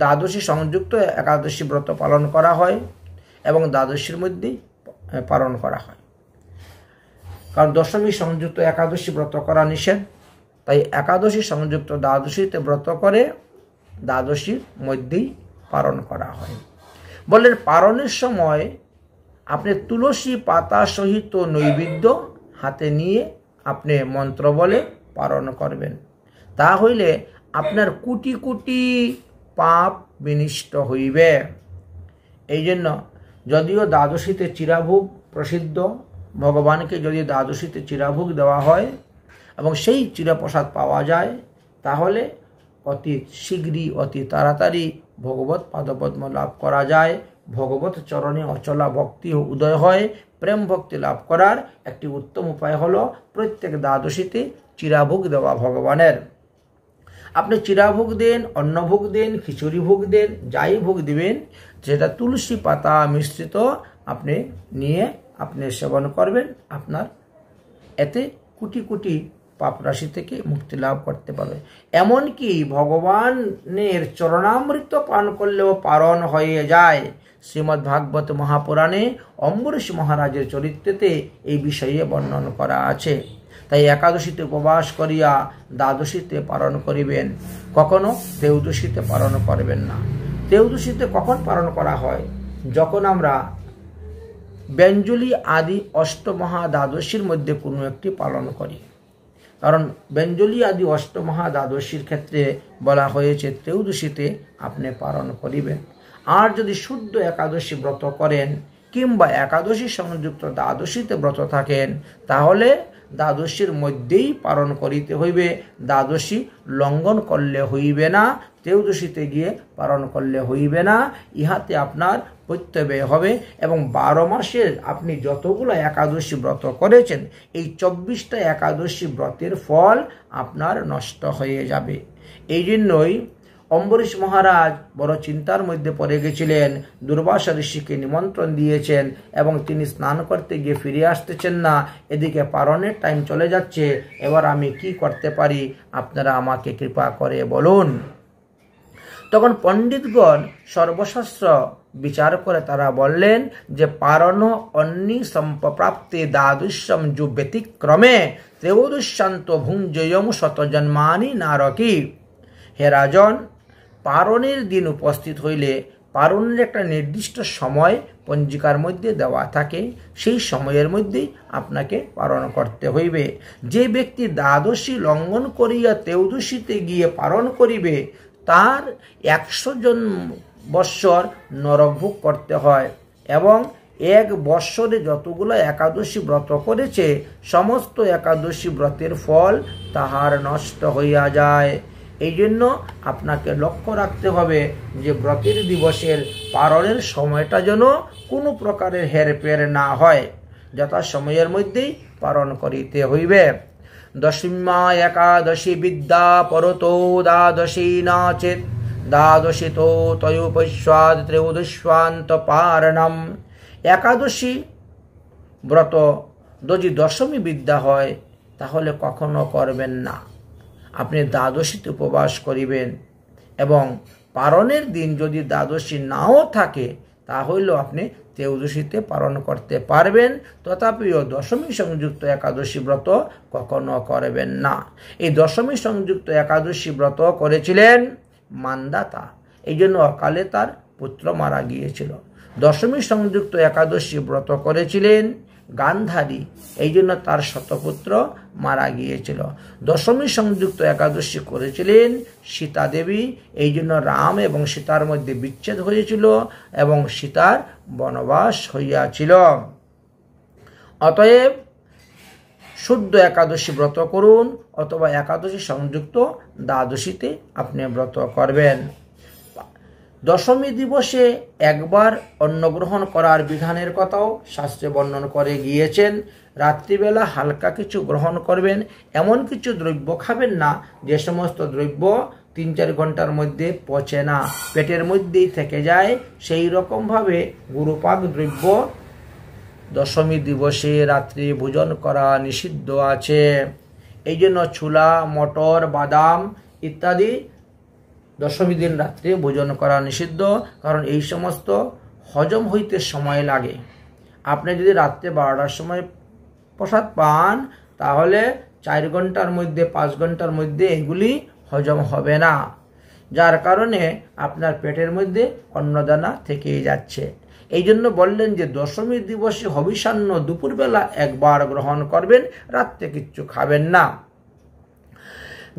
দ্বাদশী সংযুক্ত একাদশী ব্রত পালন করা হয় এবং দ্বাদশীর মধ্যেই পালন করা হয়, কারণ দশমী সংযুক্ত একাদশী ব্রত করা নিষেধ। তাই একাদশী সংযুক্ত দ্বাদশীতে ব্রত করে দ্বাদশীর মধ্যেই পালন করা হয়। বললেন পালনের সময় আপনি তুলসী পাতা সহিত নৈবেদ্য হাতে নিয়ে আপনি মন্ত্র বলে পালন করবেন, তা হইলে আপনার কোটি কোটি পাপ বিনষ্ট হইবে। এই জন্য যদিও দ্বাদশীতে চিরাভোগ প্রসিদ্ধ, ভগবানকে যদি দ্বাদশীতে চিরাভোগ দেওয়া হয় এবং সেই চিরপ্রসাদ পাওয়া যায়, তাহলে অতি শীঘ্রই অতি তাড়াতাড়ি ভগবত পাদপদ্ম লাভ করা যায়। ভগবত চরণে অচলা ভক্তি উদয় হয়। প্রেম ভক্তি লাভ করার একটি উত্তম উপায় হলো প্রত্যেক দ্বাদশীতে চিরাভোগ দেওয়া ভগবানের। আপনি চিরাভোগ দেন, অন্নভোগ দেন, খিচুড়ি ভোগ দেন, যাই ভোগ দিবেন, যেটা তুলসী পাতা মিশ্রিত আপনি নিয়ে আপনি সেবন করবেন, আপনার এতে কোটি কোটি পাপ রাশি থেকে মুক্তি লাভ করতে পারবে। এমনকি ভগবানের চরণামৃত পান করলেও পারণ হয়ে যায়। শ্রীমদ্ ভাগবত মহাপুরাণে অম্বরীশ মহারাজের চরিত্রেতে এই বিষয়ে বর্ণন করা আছে। তাই একাদশীতে উপবাস করিয়া দ্বাদশীতে পালন করিবেন, কখনো ত্রয়োদশীতে পালন করবেন না। ত্রয়োদশীতে কখন পালন করা হয়? যখন আমরা ব্যঞ্জলি আদি অষ্টমহা দ্বাদশীর মধ্যে কোনো একটি পালন করি, কারণ ব্যঞ্জলি আদি অষ্টমহা দ্বাদশীর ক্ষেত্রে বলা হয়েছে ত্রয়োদশীতে আপনি পালন করিবেন। আর যদি শুদ্ধ একাদশী ব্রত করেন কিংবা একাদশী সংযুক্ত দ্বাদশীতে ব্রত থাকেন, তাহলে দ্বাদশীর মধ্যেই পালন করিতে হইবে। দ্বাদশী লঙ্ঘন করলে হইবে না, ত্রয়োদশীতে গিয়ে পালন করলে হইবে না। ইহাতে আপনার প্রত্যয় হবে এবং 12 মাসের আপনি যতগুলো একাদশী ব্রত করেছেন, এই 24টা একাদশী ব্রতের ফল আপনার নষ্ট হয়ে যাবে। এই জন্যই অম্বরীশ মহারাজ বড় চিন্তার মধ্যে পড়ে গেছিলেন। দুর্বাসা ঋষিকে নিমন্ত্রণ দিয়েছেন এবং তিনি স্নান করতে গিয়ে ফিরে আসতেছেন না। এদিকে পালনের টাইম চলে যাচ্ছে, এবার আমি কি করতে পারি, আপনারা আমাকে কৃপা করে বলুন। তখন পণ্ডিতগণ সর্বশাস্ত্র বিচার করে তারা বললেন যে পারণ অন্নি সম্প্রাপ্তে দ্বাদশ্যম যু ব্যতিক্রমে ত্রয়োদশ্যান্ত ভুঞ্জয়ম শতজন্মানি নারকী। হে রাজন, পারণের দিন উপস্থিত হইলে পারণের একটা নির্দিষ্ট সময় পঞ্জিকার মধ্যে দেওয়া থাকে, সেই সময়ের মধ্যেই আপনাকে পালন করতে হইবে। যে ব্যক্তি দ্বাদশী লঙ্ঘন করিয়া ত্রয়োদশীতে গিয়ে পালন করিবে তার 100 বৎসর নরকভোগ করতে হয়, এবং 1 বৎসরে যতগুলো একাদশী ব্রত করেছে সমস্ত একাদশী ব্রতের ফল তাহার নষ্ট হইয়া যায়। এই জন্য আপনাকে লক্ষ্য রাখতে হবে যে ব্রতের দিবসের পালনের সময়টা যেন কোনো প্রকারের হেরফের না হয়, যথা সময়ের মধ্যেই পালন করিতে হইবে। দশমা একাদশী বিদ্যা পরতো দ্বাদশী না চেত দ্বাদশী তো তয়োপস্বাদ ত্রয়োদশ্বান্ত পারণম। একাদশী ব্রত যদি দশমী বিদ্যা হয় তাহলে কখনো করবেন না, আপনি দ্বাদশীতে উপবাস করিবেন, এবং পালনের দিন যদি দ্বাদশী নাও থাকে তাহলেও আপনি ত্রয়োদশীতে পালন করতে পারবেন, তথাপিও দশমী সংযুক্ত একাদশী ব্রত কখনো করবেন না। এই দশমী সংযুক্ত একাদশী ব্রত করেছিলেন মান্দাতা, এই জন্য অকালে তার পুত্র মারা গিয়েছিল। দশমী সংযুক্ত একাদশী ব্রত করেছিলেন গান্ধারী, এই জন্য তার শতপুত্র মারা গিয়েছিল। দশমী সংযুক্ত একাদশী করেছিলেন সীতা দেবী, এই জন্য রাম এবং সীতার মধ্যে বিচ্ছেদ হয়েছিল এবং সীতার বনবাস হইয়াছিল। অতএব শুদ্ধ একাদশী ব্রত করুন, অথবা একাদশী সংযুক্ত দ্বাদশীতে আপনি ব্রত করবেন। দশমী দিবসে একবার অন্নগ্রহণ করার বিধানের কথাও শাস্ত্রে বর্ণন করে গিয়েছেন। রাত্রিবেলা হালকা কিছু গ্রহণ করবেন, এমন কিছু দ্রব্য খাবেন না যে সমস্ত দ্রব্য 3-4 ঘন্টার মধ্যে পচে না, পেটের মধ্যেই থেকে যায়। সেই রকমভাবে গুরুপাক দ্রব্য দশমী দিবসে রাত্রি ভোজন করা নিষিদ্ধ আছে। এই জন্য ছোলা, মটর, বাদাম ইত্যাদি দশমী দিন রাত্রে ভোজন করা নিষিদ্ধ, কারণ এই সমস্ত হজম হইতে সময় লাগে। আপনি যদি রাত্রে 12টার সময় প্রসাদ পান তাহলে 4 ঘন্টার মধ্যে 5 ঘন্টার মধ্যে এগুলি হজম হবে না, যার কারণে আপনার পেটের মধ্যে অন্নদানা থেকেই যাচ্ছে। এই জন্য বললেন যে দশমী দিবসে হবিষান্ন দুপুরবেলা একবার গ্রহণ করবেন, রাত্রে কিচ্ছু খাবেন না।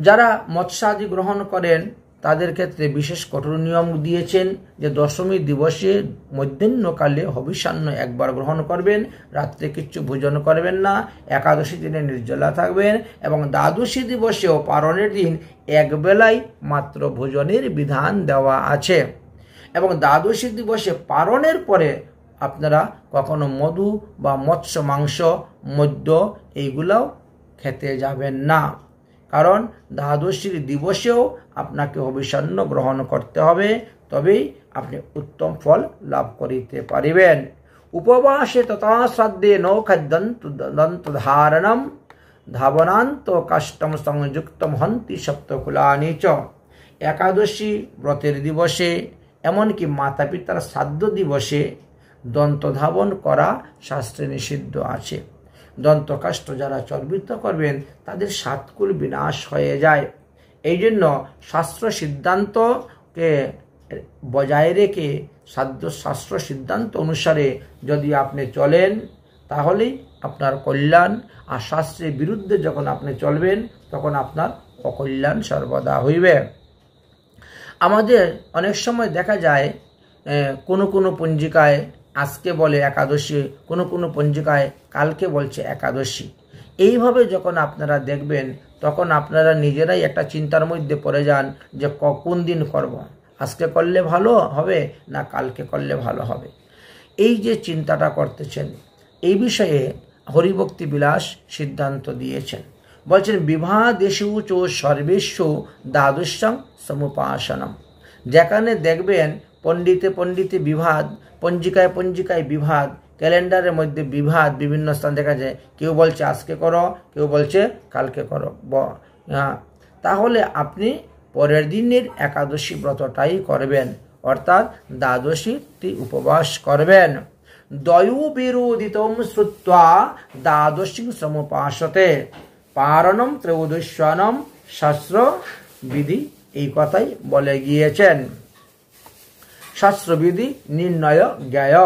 যারা মৎস্যাদি গ্রহণ করেন তাদের ক্ষেত্রে বিশেষ কঠোর নিয়ম দিয়েছেন যে দশমী দিবসে মধ্যাহ্নকালে হবিষান্ন একবার গ্রহণ করবেন, রাত্রে কিচ্ছু ভোজন করবেন না, একাদশী দিনে নির্জলা থাকবেন, এবং দ্বাদশী দিবসেও পালনের দিন একবেলায় মাত্র ভোজনের বিধান দেওয়া আছে। এবং দ্বাদশী দিবসে পালনের পরে আপনারা কখনো মধু বা মৎস্য মাংস, মদ্য এইগুলাও খেতে যাবেন না, কারণ দ্বাদশীর দিবসেও আপনাকে হবিষান্ন গ্রহণ করতে হবে, তবেই আপনি উত্তম ফল লাভ করিতে পারিবেন। উপবাসে তথা শ্রাদ্ধে নৌখাদ্যন্ত ধারণম ধাবনান্ত কাষ্টম সংযুক্তম হন্তি সপ্তকুলানি চ। একাদশী ব্রতের দিবসে, এমনকি মাতা পিতার শ্রাদ্ধ দিবসে দন্তধাবন করা শাস্ত্রে নিষিদ্ধ আছে। দন্তকাষ্ঠ যারা চর্বিত করবেন তাদের 7 কুল বিনাশ হয়ে যায়। এই জন্য শাস্ত্র সিদ্ধান্তকে বজায় রেখে শাস্ত্র সিদ্ধান্ত অনুসারে যদি আপনি চলেন তাহলেই আপনার কল্যাণ, আর শাস্ত্রের বিরুদ্ধে যখন আপনি চলবেন তখন আপনার অকল্যাণ সর্বদা হইবে। আমাদের অনেক সময় দেখা যায় কোনো কোনো পঞ্জিকায় আজকে বলে একাদশী, কোনো কোনো পঞ্জিকায় কালকে বলছে একাদশী। এইভাবে যখন আপনারা দেখবেন তখন আপনারা নিজেরাই একটা চিন্তার মধ্যে পড়ে যান যে কোন দিন করব, আজকে করলে ভালো হবে না কালকে করলে ভালো হবে। এই যে চিন্তাটা করতেছেন, এই বিষয়ে হরিভক্তি বিলাস সিদ্ধান্ত দিয়েছেন, বলছেন বিভাদেষু চ সর্বেষু দ্বাদশং সমুপাসনম। যেখানে দেখবেন পণ্ডিতে পণ্ডিতে বিভাদ, পঞ্জিকায় পঞ্জিকায় বিভাদ, ক্যালেন্ডারের মধ্যে বিভাদ, বিভিন্ন স্থান দেখা যায়, কেউ বলছে আজকে করো, কেউ বলছে কালকে করো। তাহলে আপনি পরের দিনের একাদশী ব্রতটাই করবেন, অর্থাৎ দ্বাদশীটি উপবাস করবেন। দয়ু বিরোধিতম শ্রুত্বা দ্বাদশী সমুপাসতে পারণম ত্রয়োদশ্যানম শাস্ত্র বিধি, এই কথাই বলে গিয়েছেন। শাস্ত্রবিধি নির্ণয় জ্ঞায়।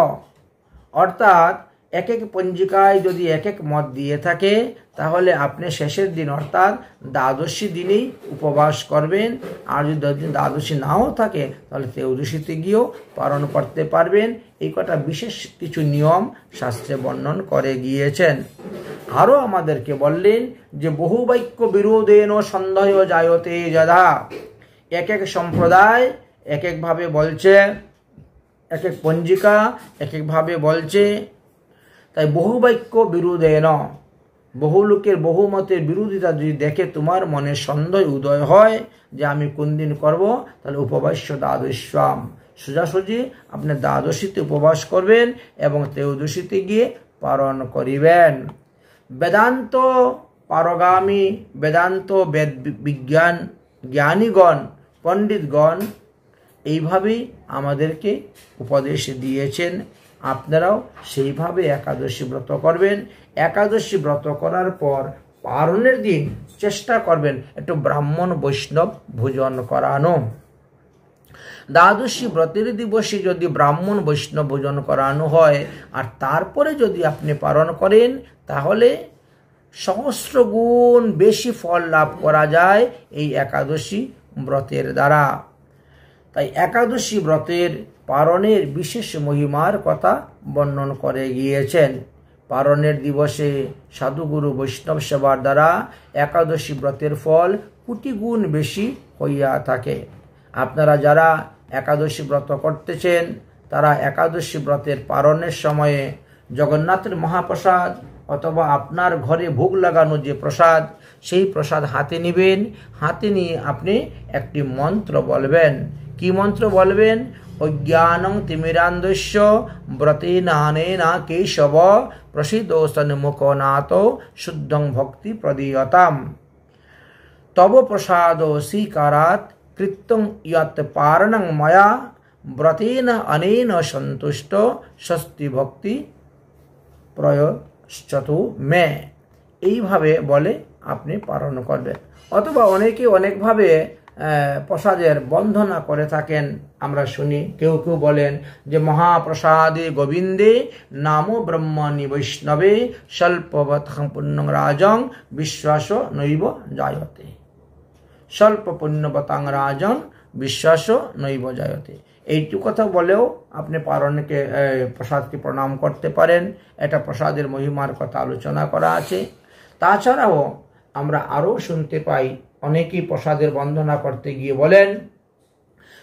অর্থাৎ এক এক পঞ্জিকায় যদি এক এক মত দিয়ে থাকে তাহলে আপনি শেষের দিন অর্থাৎ দ্বাদশী দিনেই উপবাস করবেন। আর যদি দ্বাদশী নাও থাকে তাহলে ত্রয়োদশীতে গিয়েও পালন করতে পারবেন। এই কটা বিশেষ কিছু নিয়ম শাস্ত্রে বর্ণন করে গিয়েছেন। আরও আমাদেরকে বললেন যে বহু বাক্য বিরোধেন সন্দেহ জায়তে যদা, এক এক সম্প্রদায় এক একভাবে বলছে, এক এক পঞ্জিকা এক একভাবে বলছে, তাই বহু বাক্য বিরোধেন, বহু লোকের বহু মতের বিরোধিতা যদি দেখে তোমার মনে সন্দেহ উদয় হয় যে আমি কোন দিন করবো, তাহলে উপবাস্য দ্বাদশ্যাম, সোজাসুজি আপনি দ্বাদশীতে উপবাস করবেন এবং ত্রয়োদশীতে গিয়ে পালন করিবেন। বেদান্ত পারগামী, বেদান্ত বেদ বিজ্ঞান জ্ঞানীগণ পণ্ডিতগণ এইভাবেই আমাদেরকে উপদেশ দিয়েছেন। আপনারাও সেইভাবে একাদশী ব্রত করবেন। একাদশী ব্রত করার পর পারণের দিন চেষ্টা করবেন একটু ব্রাহ্মণ বৈষ্ণব ভোজন করানো। দ্বাদশী ব্রতের দিবসে যদি ব্রাহ্মণ বৈষ্ণব ভোজন করানো হয় আর তারপরে যদি আপনি পালন করেন তাহলে সহস্র গুণ বেশি ফল লাভ করা যায় এই একাদশী ব্রতের দ্বারা। তাই একাদশী ব্রতের পালনের বিশেষ মহিমার কথা বর্ণন করে গিয়েছেন। পালনের দিবসে সাধুগুরু বৈষ্ণব সেবার দ্বারা একাদশী ব্রতের ফল কোটি গুণ বেশি হইয়া থাকে। আপনারা যারা একাদশী ব্রত করতেছেন তারা একাদশী ব্রতের পালনের সময়ে জগন্নাথের মহাপ্রসাদ অথবা আপনার ঘরে ভোগ লাগানো যে প্রসাদ সেই প্রসাদ হাতে নেবেন। হাতে নিয়ে আপনি একটি মন্ত্র বলবেন। কি মন্ত্র বলবেন? অজ্ঞানং তিমিরান্ধস্য ব্রতেনানেনা কেশব প্রসিদোসন্মুখনাথ শুদ্ধং ভক্তি প্রদীয়তাম তব প্রসাদ স্বীকারাৎ কৃত্যং ইয়ৎ পারণং ময়া ব্রতেন অনেন সন্তুষ্ট স্বস্তি ভক্তি প্রয়শ্চতু মে। এইভাবে বলে আপনি পালন করবেন। অথবা অনেকে অনেকভাবে প্রসাদের বন্ধনা করে থাকেন, আমরা শুনি। কেউ কেউ বলেন যে মহাপ্রসাদে গোবিন্দে নামো ব্রহ্মণি বৈষ্ণবে স্বল্পবৎ পুণ্যং রাজং বিশ্বাস নৈব জায়তে। স্বল্প পুণ্যবতাং রাজন বিশ্বাস নৈব জায়তে। এইটু কথা বলেও আপনি পারণকে প্রসাদকে প্রণাম করতে পারেন। এটা প্রসাদের মহিমার কথা আলোচনা করা আছে। তাছাড়াও আমরা আরও শুনতে পাই অনেকেই প্রসাদের বন্দনা করতে গিয়ে বলেন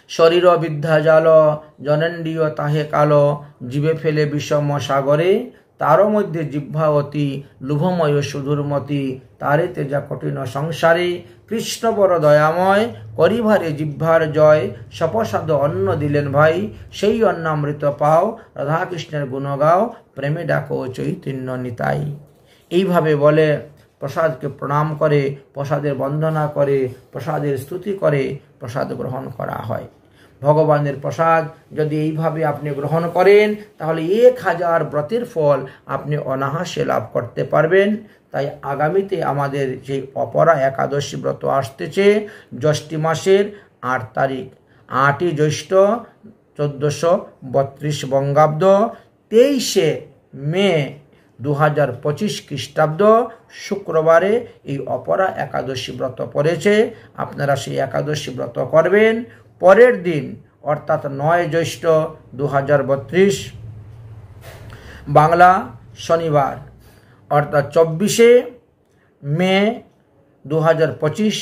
শরীর বিদ্যা জাল জনেন্দ্রিয় তাহে কালো জীবে ফেলে বিষম সাগরে তারও মধ্যে জিহ্বা অতি লোভময় সুদূরমতি তারে তেজা কঠিন সংসারে কৃষ্ণ বড় দয়াময় করিভারে জিহ্বার জয় সপসাদ অন্ন দিলেন ভাই সেই অন্নামৃত পাও রাধাকৃষ্ণের গুণ গাও প্রেমে ডাকো চৈতন্য নিতাই। এইভাবে বলে প্রসাদকে প্রণাম করে, প্রসাদের বন্দনা করে, প্রসাদের স্তুতি করে প্রসাদ গ্রহণ করা হয়। ভগবানের প্রসাদ যদি এইভাবে আপনি গ্রহণ করেন তাহলে 1000 ব্রতের ফল আপনি অনায়াসে লাভ করতে পারবেন। তাই আগামীতে আমাদের যে অপরা একাদশী ব্রত আসতেছে জ্যৈষ্ঠ মাসের 8 তারিখ, 8ই জ্যৈষ্ঠ 1432 বঙ্গাব্দ, 23শে মে 2025 খ্রিস্টাব্দ শুক্রবারে এই অপরা একাদশী ব্রত পড়েছে। আপনারা সেই একাদশী ব্রত করবেন। পরের দিন অর্থাৎ 9 জ্যৈষ্ঠ 2032 বাংলা শনিবার অর্থাৎ 24শে মে 2025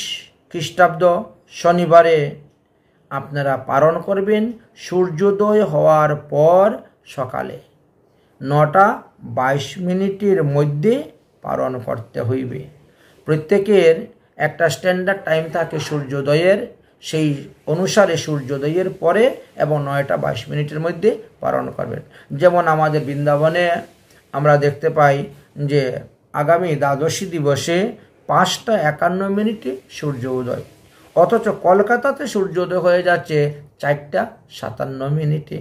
খ্রিস্টাব্দ শনিবারে আপনারা পালন করবেন সূর্যোদয় হওয়ার পর সকালে 9:22 মধ্যে পালন করতে হইবে। প্রত্যেকের একটা স্ট্যান্ডার্ড টাইম থাকে সূর্যোদয়ের, সেই অনুসারে সূর্যোদয়ের পরে এবং 9:22 মধ্যে পালন করবেন। যেমন আমাদের বৃন্দাবনে আমরা দেখতে পাই যে আগামী দ্বাদশী দিবসে 5:51 সূর্য উদয়, অথচ কলকাতাতে সূর্যোদয় হয়ে যাচ্ছে 4:57।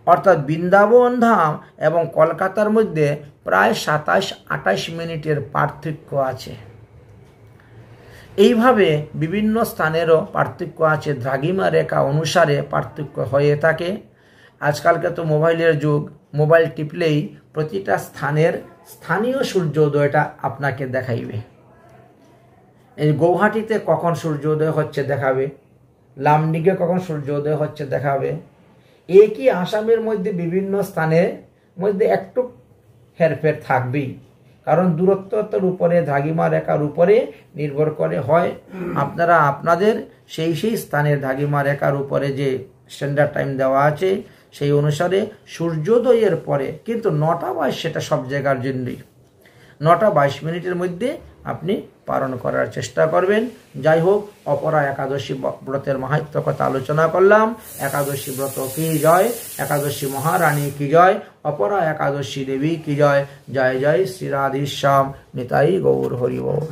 অর্থাৎ বৃন্দাবন ধাম এবং কলকাতার মধ্যে প্রায় 27-28 মিনিটের পার্থক্য আছে। এইভাবে বিভিন্ন স্থানেরও পার্থক্য আছে, দ্রাঘিমা রেখা অনুসারে পার্থক্য হয়ে থাকে। আজকালকে তো মোবাইলের যুগ, মোবাইল টিপলেই প্রতিটা স্থানের স্থানীয় সূর্যোদয়টা আপনাকে দেখাইবে। এই গৌহাটিতে কখন সূর্যোদয় হচ্ছে দেখাবে, লামডিগে কখন সূর্যোদয় হচ্ছে দেখাবে। একই আসামের মধ্যে বিভিন্ন স্থানের মধ্যে একটু হেরফের থাকবেই, কারণ দূরত্বতার উপরে, দ্রাঘিমা রেখার উপরে নির্ভর করে। হয় আপনারা আপনাদের সেই স্থানের দ্রাঘিমা রেখার উপরে যে স্ট্যান্ডার্ড টাইম দেওয়া আছে সেই অনুসারে সূর্যোদয়ের পরে, কিন্তু 9:22 সেটা সব জায়গার জন্যই 9:22 মধ্যে আপনি পালন করার চেষ্টা করবেন। যাই হোক, অপরা একাদশী ব্রতের মাহাত্ম্য কথা আলোচনা করলাম। একাদশী ব্রত কি জয়, একাদশী মহারানী কি জয়, অপরা একাদশী দেবী কি জয়। জয় জয় শ্রী রাধেশ্যাম, নিতাই গৌর হরি বল।